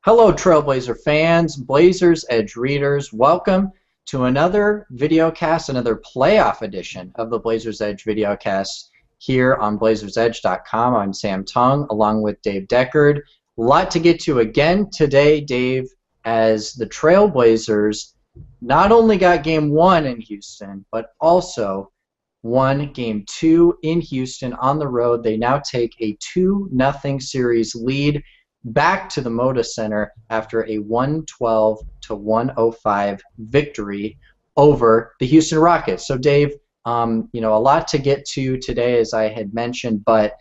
Hello, Trailblazer fans, Blazers Edge readers. Welcome to another videocast, another playoff edition of the Blazers Edge videocast here on blazersedge.com. I'm Sam Tung, along with Dave Deckard. A lot to get to again today, Dave, as the Trailblazers not only got Game 1 in Houston, but also won Game 2 in Houston on the road. They now take a 2-0 series lead back to the Moda Center after a 112-105 victory over the Houston Rockets. So, Dave, a lot to get to today, as I had mentioned, but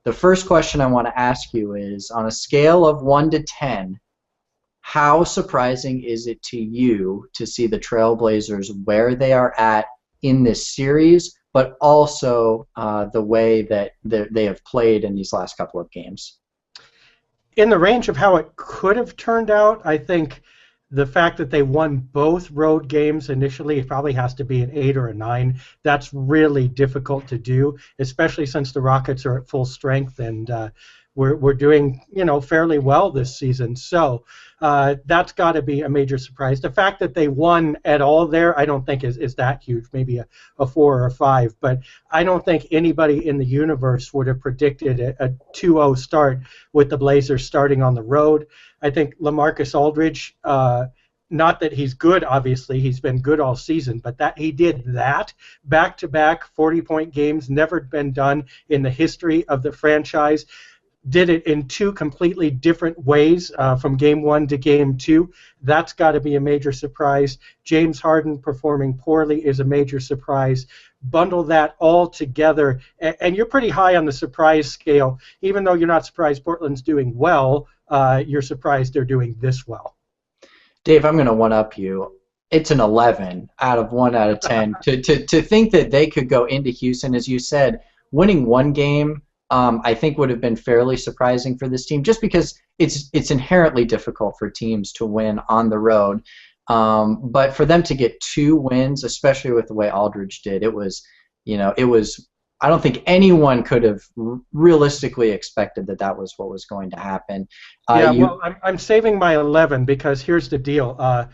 the first question I want to ask you is, on a scale of 1 to 10, how surprising is it to you to see the Trailblazers where they are at in this series, but also the way that they have played in these last couple of games? In the range of how it could have turned out, I think the fact that they won both road games initially, it probably has to be an 8 or a 9. That's really difficult to do, especially since the Rockets are at full strength and we're doing fairly well this season. So that's got to be a major surprise. The fact that they won at all there, I don't think is that huge. Maybe a 4 or a 5, but I don't think anybody in the universe would have predicted a 2-0 start with the Blazers starting on the road. I think LaMarcus Aldridge, not that he's good, obviously, he's been good all season, but that he did that back-to-back 40-point games, never been done in the history of the franchise. Did it in 2 completely different ways from Game 1 to Game 2. That's got to be a major surprise. James Harden performing poorly is a major surprise. Bundle that all together, and you're pretty high on the surprise scale. Even though you're not surprised Portland's doing well, you're surprised they're doing this well. Dave, I'm going to one-up you. It's an 11 out of 1 out of 10. to think that they could go into Houston, as you said, winning one game, I think would have been fairly surprising for this team, just because it's inherently difficult for teams to win on the road. But for them to get 2 wins, especially with the way Aldridge did, it was. I don't think anyone could have realistically expected that was what was going to happen. Well, I'm saving my 11 because here's the deal.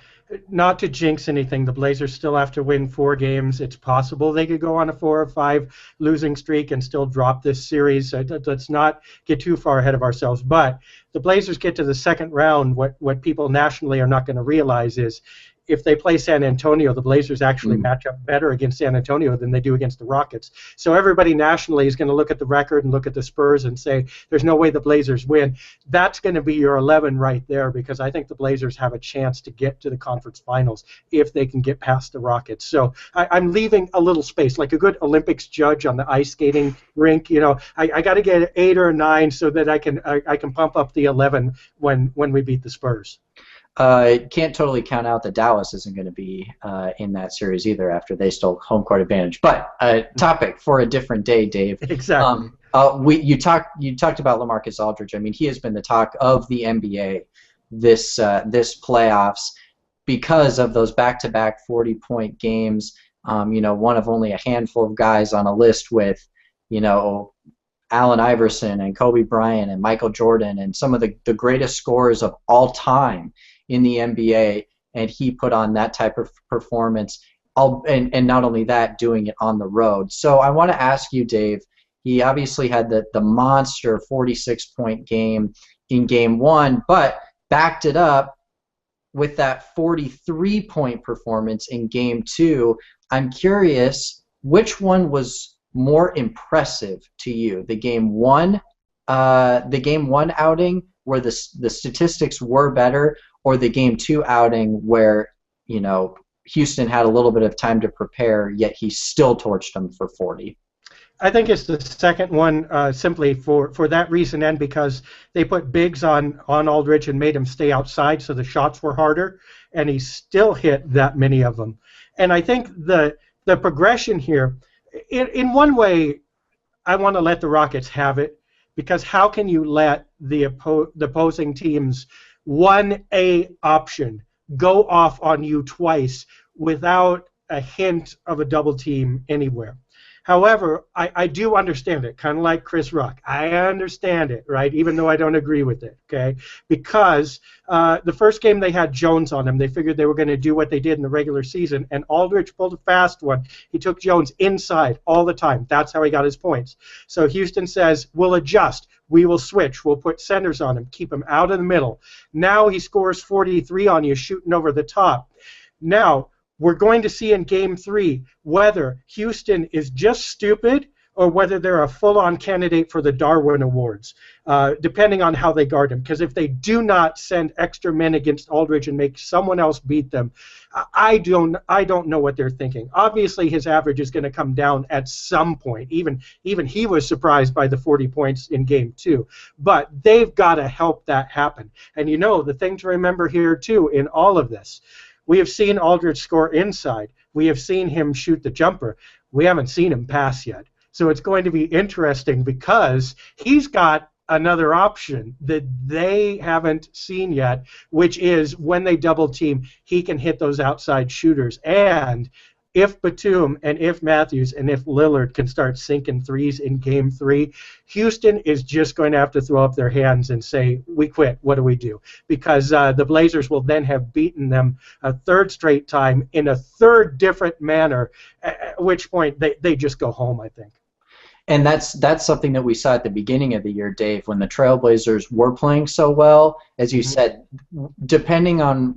Not to jinx anything, the Blazers still have to win 4 games. It's possible they could go on a 4 or 5 losing streak and still drop this series. Let's not get too far ahead of ourselves. But the Blazers get to the second round. What people nationally are not going to realize is if they play San Antonio, the Blazers actually match up better against San Antonio than they do against the Rockets. So everybody nationally is going to look at the record and look at the Spurs and say, there's no way the Blazers win. That's going to be your 11 right there, because I think the Blazers have a chance to get to the conference finals if they can get past the Rockets. So I'm leaving a little space, like a good Olympics judge on the ice skating rink. I got to get an 8 or a 9 so that I can pump up the 11 when we beat the Spurs. Can't totally count out that Dallas isn't going to be in that series either after they stole home court advantage. But topic for a different day, Dave. Exactly. You talked about LaMarcus Aldridge. I mean, he has been the talk of the NBA this playoffs because of those back-to-back 40-point games. One of only a handful of guys on a list with, Allen Iverson and Kobe Bryant and Michael Jordan and some of the greatest scorers of all time in the NBA, and he put on that type of performance, and not only that, doing it on the road. So I want to ask you, Dave, he obviously had the monster 46-point game in Game 1, but backed it up with that 43-point performance in Game 2. I'm curious, which one was more impressive to you? The Game 1 outing where the statistics were better, or the Game 2 outing where Houston had a little bit of time to prepare, yet he still torched them for 40? I think it's the second one, simply for that reason, and because they put bigs on Aldridge and made him stay outside, so the shots were harder, and he still hit that many of them. And I think the progression here, in one way, I want to let the Rockets have it, because how can you let the opposing team's 1A option go off on you twice without a hint of a double team anywhere? However, I do understand it, kind of like Chris Rock. I understand it, right? Even though I don't agree with it, okay? Because the first game they had Jones on him. They figured they were going to do what they did in the regular season, and Aldridge pulled a fast one. He took Jones inside all the time. That's how he got his points. So Houston says, we'll adjust. We will switch. We'll put centers on him, keep him out of the middle. Now he scores 43 on you, shooting over the top. Now, we're going to see in Game 3 whether Houston is just stupid or whether they're a full-on candidate for the Darwin Awards, depending on how they guard him. Because if they do not send extra men against Aldridge and make someone else beat them, I don't know what they're thinking. Obviously, his average is going to come down at some point. Even he was surprised by the 40 points in Game 2. But they've got to help that happen. And you know, the thing to remember here, too, in all of this, we have seen Aldridge score inside. We have seen him shoot the jumper. We haven't seen him pass yet. So it's going to be interesting because he's got another option that they haven't seen yet, which is when they double team, he can hit those outside shooters. And if Batum and if Matthews and if Lillard can start sinking threes in Game 3, Houston is just going to have to throw up their hands and say, we quit. What do we do? Because the Blazers will then have beaten them a third straight time in a third different manner, at which point they just go home, I think. And that's something that we saw at the beginning of the year, Dave, when the Trailblazers were playing so well. As you said, depending on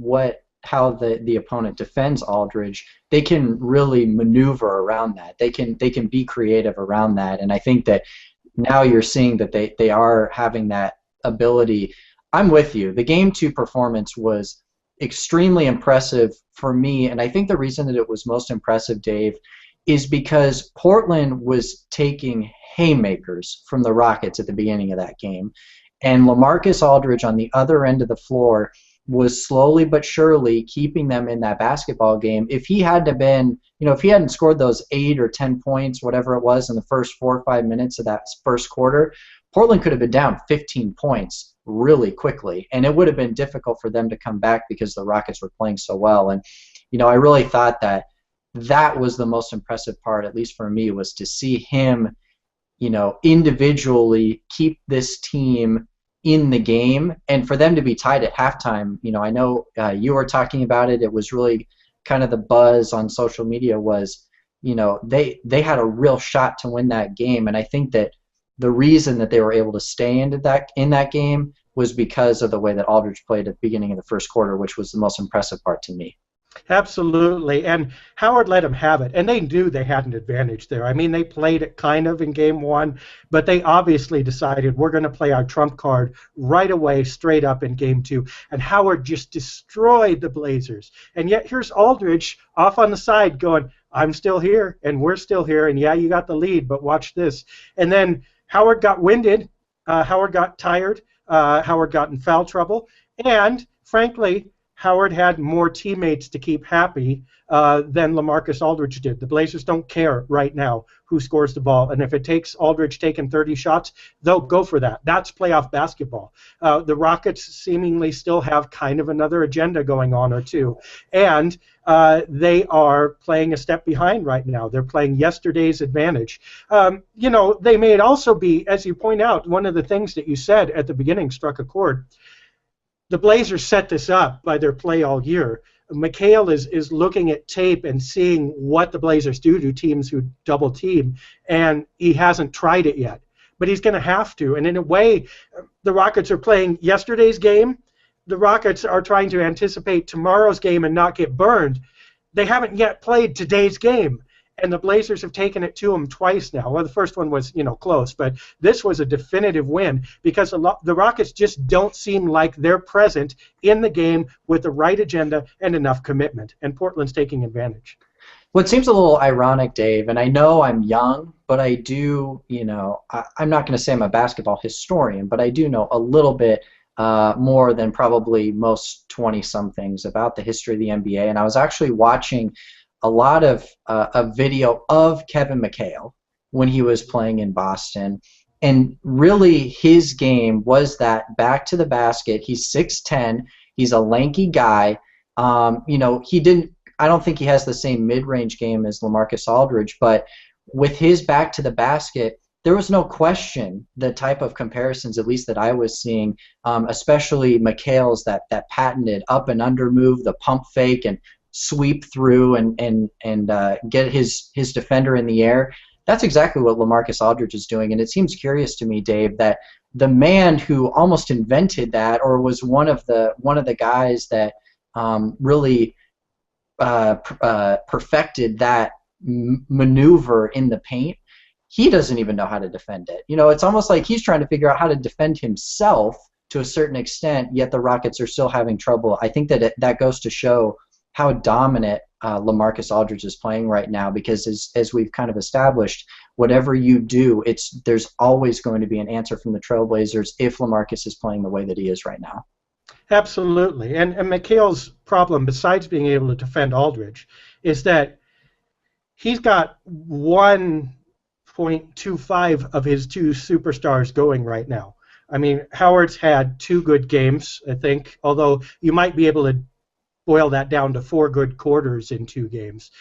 how the opponent defends Aldridge, they can really maneuver around that. They can be creative around that. And I think that now you're seeing that they are having that ability. I'm with you. The Game 2 performance was extremely impressive for me, and I think the reason that it was most impressive, Dave, is because Portland was taking haymakers from the Rockets at the beginning of that game. And LaMarcus Aldridge on the other end of the floor was slowly but surely keeping them in that basketball game. If he had if he hadn't scored those 8 or 10 points, whatever it was, in the first 4 or 5 minutes of that first quarter, Portland could have been down 15 points really quickly. And it would have been difficult for them to come back because the Rockets were playing so well. And, I really thought that was the most impressive part, at least for me, was to see him, individually keep this team in the game, and for them to be tied at halftime. I know you were talking about it. It was really kind of the buzz on social media was, they had a real shot to win that game, and I think that the reason that they were able to stay in that game was because of the way that Aldridge played at the beginning of the first quarter, which was the most impressive part to me. Absolutely, and Howard let them have it, and they knew they had an advantage there. I mean, they played it kind of in Game 1, but they obviously decided we're going to play our trump card right away, straight up in Game 2, and Howard just destroyed the Blazers. And yet here's Aldridge off on the side going, I'm still here, and we're still here, and yeah, you got the lead, but watch this. And then Howard got winded, Howard got tired, Howard got in foul trouble, and frankly, Howard had more teammates to keep happy than LaMarcus Aldridge did. The Blazers don't care right now who scores the ball, and if it takes Aldridge taking 30 shots, they'll go for that. That's playoff basketball. The Rockets seemingly still have kind of another agenda going on or two, and they are playing a step behind right now. They're playing yesterday's advantage. They may also be, as you point out, one of the things that you said at the beginning struck a chord. The Blazers set this up by their play all year. McHale is looking at tape and seeing what the Blazers do to teams who double team, and he hasn't tried it yet. But he's going to have to. And in a way, the Rockets are playing yesterday's game. The Rockets are trying to anticipate tomorrow's game and not get burned. They haven't yet played today's game. And the Blazers have taken it to them twice now. Well, the first one was, close, but this was a definitive win because the Rockets just don't seem like they're present in the game with the right agenda and enough commitment. And Portland's taking advantage. What seems a little ironic, Dave, and I know I'm young, but I do, I'm not going to say I'm a basketball historian, but I do know a little bit more than probably most 20-somethings about the history of the NBA. And I was actually watching a lot of a video of Kevin McHale when he was playing in Boston, and really his game was that back to the basket. He's 6'10", he's a lanky guy. I don't think he has the same mid-range game as LaMarcus Aldridge, but with his back to the basket, there was no question the type of comparisons, at least that I was seeing, especially McHale's that patented up and under move, the pump fake and sweep through and get his defender in the air. That's exactly what LaMarcus Aldridge is doing, and it seems curious to me, Dave, that the man who almost invented that, or was one of the guys that really perfected that maneuver in the paint, he doesn't even know how to defend it. It's almost like he's trying to figure out how to defend himself to a certain extent, yet the Rockets are still having trouble. I think that goes to show how dominant LaMarcus Aldridge is playing right now, because as we've kind of established, whatever you do, there's always going to be an answer from the Trailblazers if LaMarcus is playing the way that he is right now. Absolutely. And McHale's problem, besides being able to defend Aldridge, is that he's got 1.25 of his two superstars going right now. I mean, Howard's had 2 good games, I think, although you might be able to boil that down to 4 good quarters in 2 games,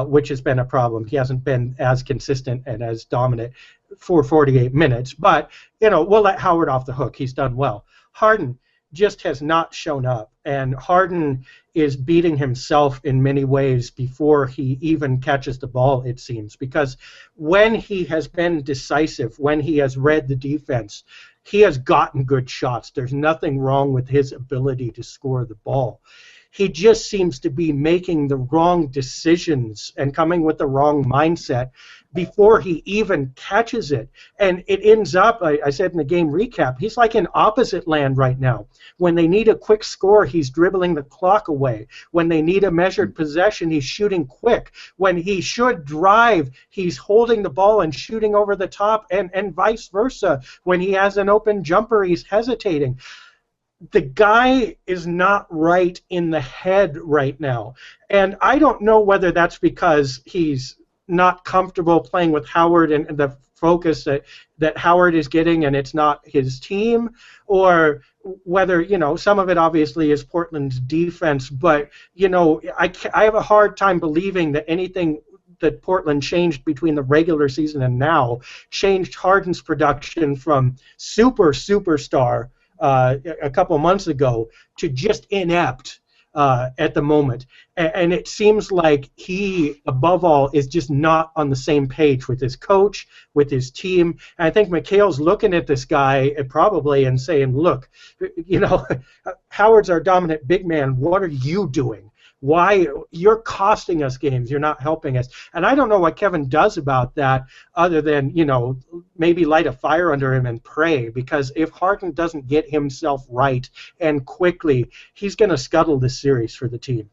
which has been a problem. He hasn't been as consistent and as dominant for 48 minutes. But, we'll let Howard off the hook. He's done well. Harden just has not shown up, and Harden is beating himself in many ways before he even catches the ball, it seems, because when he has been decisive, when he has read the defense, he has gotten good shots. There's nothing wrong with his ability to score the ball. He just seems to be making the wrong decisions and coming with the wrong mindset before he even catches it. And it ends up, I said in the game recap, he's like in opposite land right now. When they need a quick score, he's dribbling the clock away. When they need a measured possession, he's shooting quick. When he should drive, he's holding the ball and shooting over the top, and vice versa. When he has an open jumper, he's hesitating. The guy is not right in the head right now. And I don't know whether that's because he's not comfortable playing with Howard and the focus that Howard is getting and it's not his team, or whether, some of it obviously is Portland's defense. But, I have a hard time believing that anything that Portland changed between the regular season and now changed Harden's production from superstar a couple months ago to just inept at the moment. And it seems like he, above all, is just not on the same page with his coach, with his team. And I think McHale's looking at this guy probably and saying, look, Howard's our dominant big man. What are you doing? Why you're costing us games? You're not helping us. And I don't know what Kevin does about that, other than maybe light a fire under him and pray. Because if Harden doesn't get himself right and quickly, he's going to scuttle this series for the team.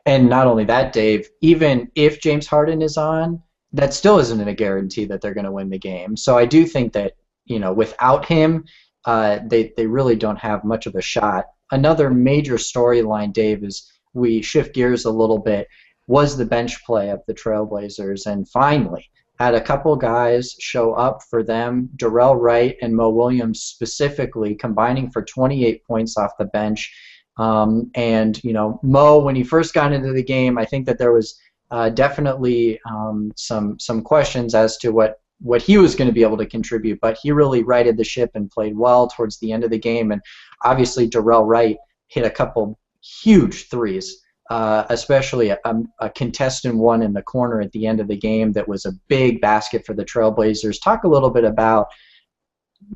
And not only that, Dave, even if James Harden is on, that still isn't a guarantee that they're going to win the game. So I do think that without him, they really don't have much of a shot. Another major storyline, Dave, is, we shift gears a little bit, was the bench play of the Trailblazers. And finally, had a couple guys show up for them, Darrell Wright and Mo Williams specifically, combining for 28 points off the bench. And Mo, when he first got into the game, I think that there was definitely some questions as to what he was going to be able to contribute, but he really righted the ship and played well towards the end of the game. And obviously Darrell Wright hit a couple huge threes, especially a contested one in the corner at the end of the game that was a big basket for the Trailblazers. Talk a little bit about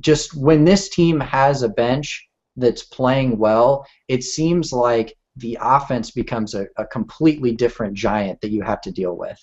just when this team has a bench that's playing well, it seems like the offense becomes a completely different giant that you have to deal with.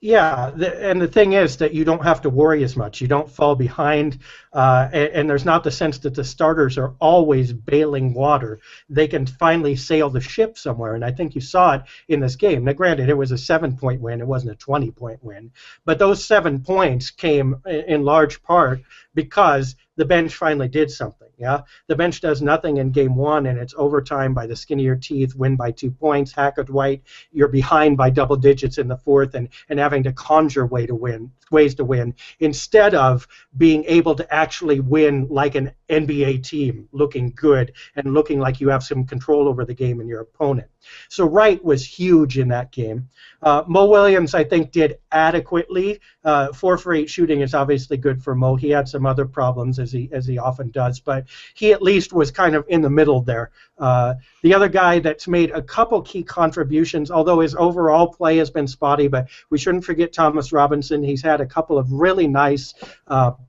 Yeah, and the thing is that you don't have to worry as much. You don't fall behind, and there's not the sense that the starters are always bailing water. They can finally sail the ship somewhere, and I think you saw it in this game. Now, granted, it was a 7-point win. It wasn't a 20-point win. But those 7 points came in large part because the bench finally did something. Yeah, the bench does nothing in game one, and it's overtime by the skin of your teeth, win by 2 points, hack it Dwight, you're behind by double digits in the fourth, and having to conjure ways to win, instead of being able to actually win like an NBA team, looking good and looking like you have some control over the game and your opponent. So Wright was huge in that game. Mo Williams, I think, did adequately. 4 for 8 shooting is obviously good for Mo. He had some other problems, as he often does, but he at least was kind of in the middle there. The other guy that's made a couple key contributions, although his overall play has been spotty, but we shouldn't forget Thomas Robinson. He's had a couple of really nice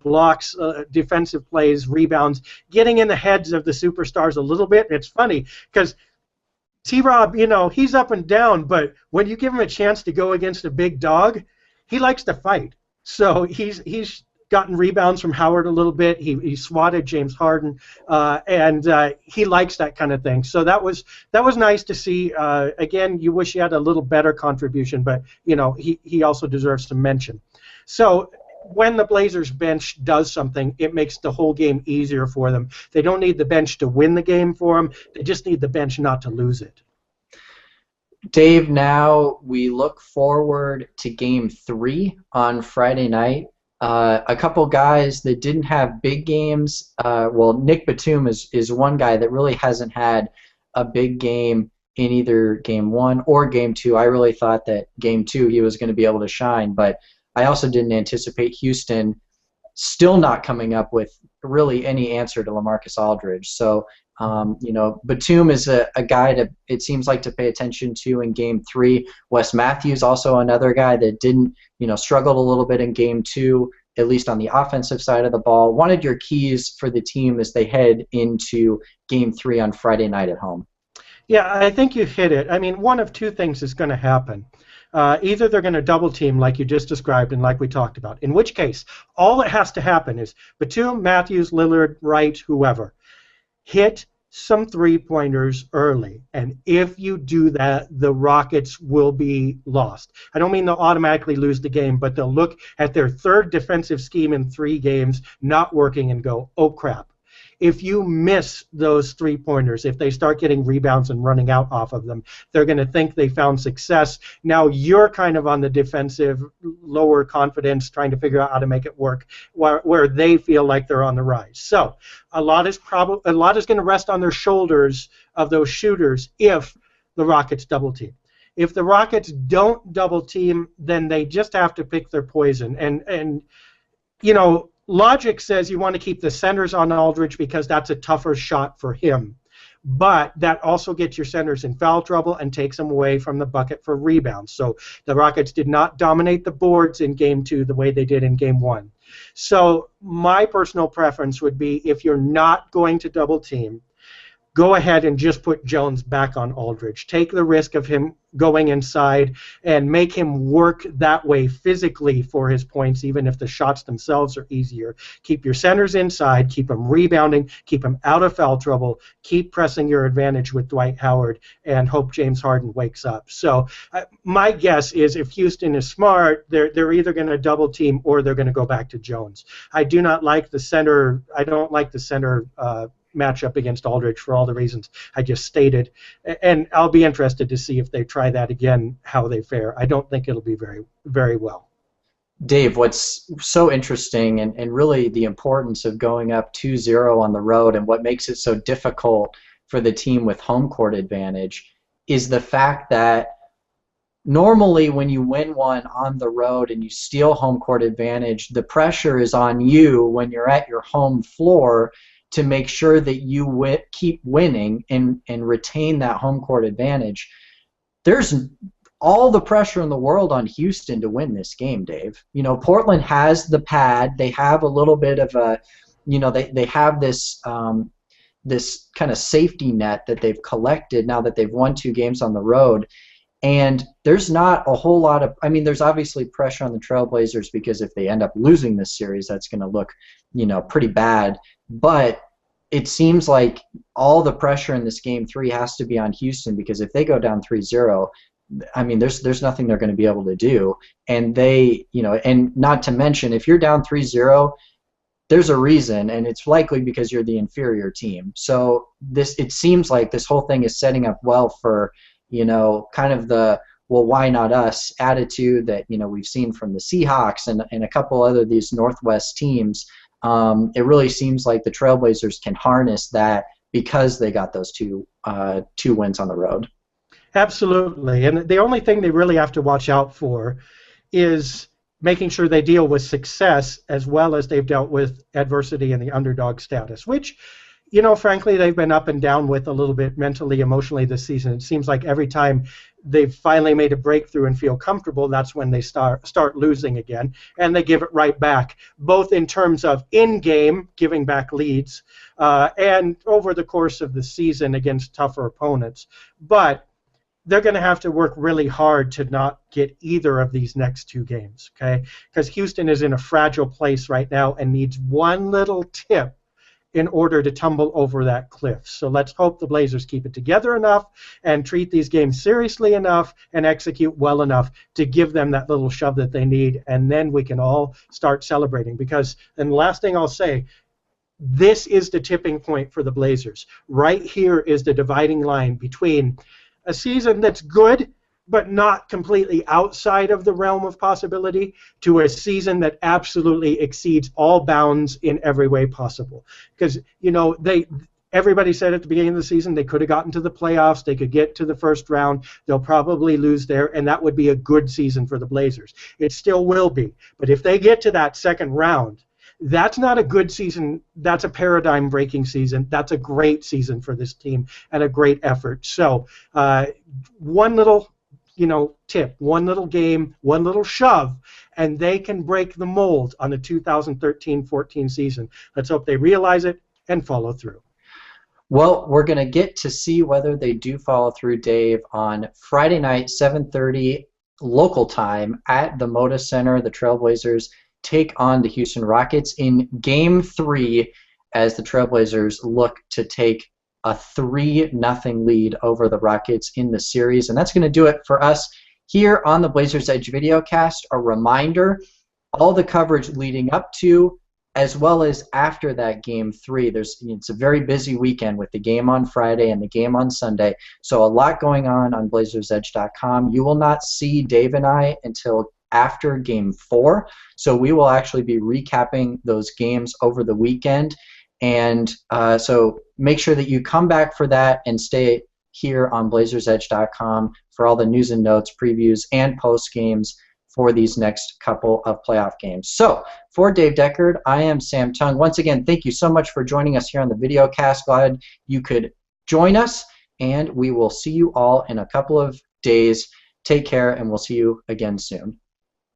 blocks, defensive plays, rebounds, getting in the heads of the superstars a little bit. It's funny because T-Rob, he's up and down, but when you give him a chance to go against a big dog, he likes to fight. So he's gotten rebounds from Howard a little bit. He swatted James Harden, and he likes that kind of thing. So that was nice to see. Again, you wish he had a little better contribution, but he also deserves some mention. So when the Blazers bench does something, it makes the whole game easier for them. They don't need the bench to win the game for them. They just need the bench not to lose it. Dave, now we look forward to Game 3 on Friday night. A couple guys that didn't have big games. Well, Nick Batum is one guy that really hasn't had a big game in either Game 1 or Game 2. I really thought that Game 2 he was going to be able to shine, but I also didn't anticipate Houston still not coming up with really any answer to LaMarcus Aldridge. So, Batum is a guy it seems like to pay attention to in Game 3. Wes Matthews also another guy that didn't, struggled a little bit in Game 2, at least on the offensive side of the ball. One of your keys for the team as they head into Game 3 on Friday night at home. Yeah, I think you hit it. I mean, one of two things is going to happen. Either they're going to double team like you just described and like we talked about, in which case all that has to happen is Batum, Matthews, Lillard, Wright, whoever, hit some three-pointers early. And if you do that, the Rockets will be lost. I don't mean they'll automatically lose the game, but they'll look at their third defensive scheme in 3 games not working and go, oh, crap. If you miss those three-pointers, if they start getting rebounds and running out off of them, they're going to think they found success. Now you're kind of on the defensive, lower confidence, trying to figure out how to make it work, where they feel like they're on the rise. So a lot is going to rest on their shoulders of those shooters if the Rockets double team. If the Rockets don't double team, then they just have to pick their poison. And logic says you want to keep the centers on Aldridge because that's a tougher shot for him. But that also gets your centers in foul trouble and takes them away from the bucket for rebounds. So the Rockets did not dominate the boards in Game 2 the way they did in Game 1. So my personal preference would be if you're not going to double team, go ahead and just put Jones back on Aldridge. Take the risk of him going inside and make him work that way physically for his points, even if the shots themselves are easier. Keep your centers inside, keep them rebounding, keep them out of foul trouble, keep pressing your advantage with Dwight Howard, and hope James Harden wakes up. So my guess is if Houston is smart, they're either going to double team or they're going to go back to Jones. I do not like the center. I don't like the center matchup against Aldridge for all the reasons I just stated, and I'll be interested to see if they try that again, how they fare. I don't think it'll be very, very well. Dave, what's so interesting and really the importance of going up 2-0 on the road and what makes it so difficult for the team with home court advantage is the fact that normally when you win one on the road and you steal home court advantage, the pressure is on you when you're at your home floor to make sure that you keep winning and retain that home court advantage. There's all the pressure in the world on Houston to win this game, Dave. Portland has the pad. They have a little bit of a, they have this this kind of safety net that they've collected now that they've won 2 games on the road. And there's not a whole lot of, there's obviously pressure on the Trailblazers because if they end up losing this series, that's going to look, pretty bad. But it seems like all the pressure in this Game 3 has to be on Houston because if they go down 3-0, there's nothing they're going to be able to do. And they, and not to mention, if you're down 3-0, there's a reason, and it's likely because you're the inferior team. So it seems like this whole thing is setting up well for, kind of the, well, why not us attitude that, we've seen from the Seahawks and a couple other these Northwest teams. It really seems like the Trailblazers can harness that because they got those two wins on the road. Absolutely. And the only thing they really have to watch out for is making sure they deal with success as well as they've dealt with adversity and the underdog status, which, frankly, they've been up and down with a little bit mentally, emotionally this season. It seems like every time they've finally made a breakthrough and feel comfortable, that's when they start losing again, and they give it right back, both in terms of in-game, giving back leads, and over the course of the season against tougher opponents. But they're going to have to work really hard to not get either of these next two games, okay? Because Houston is in a fragile place right now and needs one little tip in order to tumble over that cliff. So let's hope the Blazers keep it together enough and treat these games seriously enough and execute well enough to give them that little shove that they need, and then we can all start celebrating. Because, and the last thing I'll say, this is the tipping point for the Blazers. Right here is the dividing line between a season that's good but not completely outside of the realm of possibility to a season that absolutely exceeds all bounds in every way possible. Because, everybody said at the beginning of the season they could have gotten to the playoffs, they could get to the first round, they'll probably lose there, and that would be a good season for the Blazers. It still will be. But if they get to that second round, that's not a good season. That's a paradigm-breaking season. That's a great season for this team and a great effort. So one little, tip, one little game, one little shove, and they can break the mold on the 2013-14 season. Let's hope they realize it and follow through. Well, we're going to get to see whether they do follow through, Dave, on Friday night, 7:30 local time at the Moda Center. The Trailblazers take on the Houston Rockets in Game 3 as the Trailblazers look to take a 3-0 lead over the Rockets in the series. And that's going to do it for us here on the Blazers Edge Videocast. A reminder, all the coverage leading up to as well as after that Game 3. It's a very busy weekend with the game on Friday and the game on Sunday. So a lot going on BlazersEdge.com. You will not see Dave and I until after Game 4, so we will actually be recapping those games over the weekend, and so make sure that you come back for that and stay here on BlazersEdge.com for all the news and notes, previews, and post games for these next couple of playoff games. So for Dave Deckard, I am Sam Tung. Once again, thank you so much for joining us here on the Videocast. Glad you could join us, and we will see you all in a couple of days. Take care, and we'll see you again soon.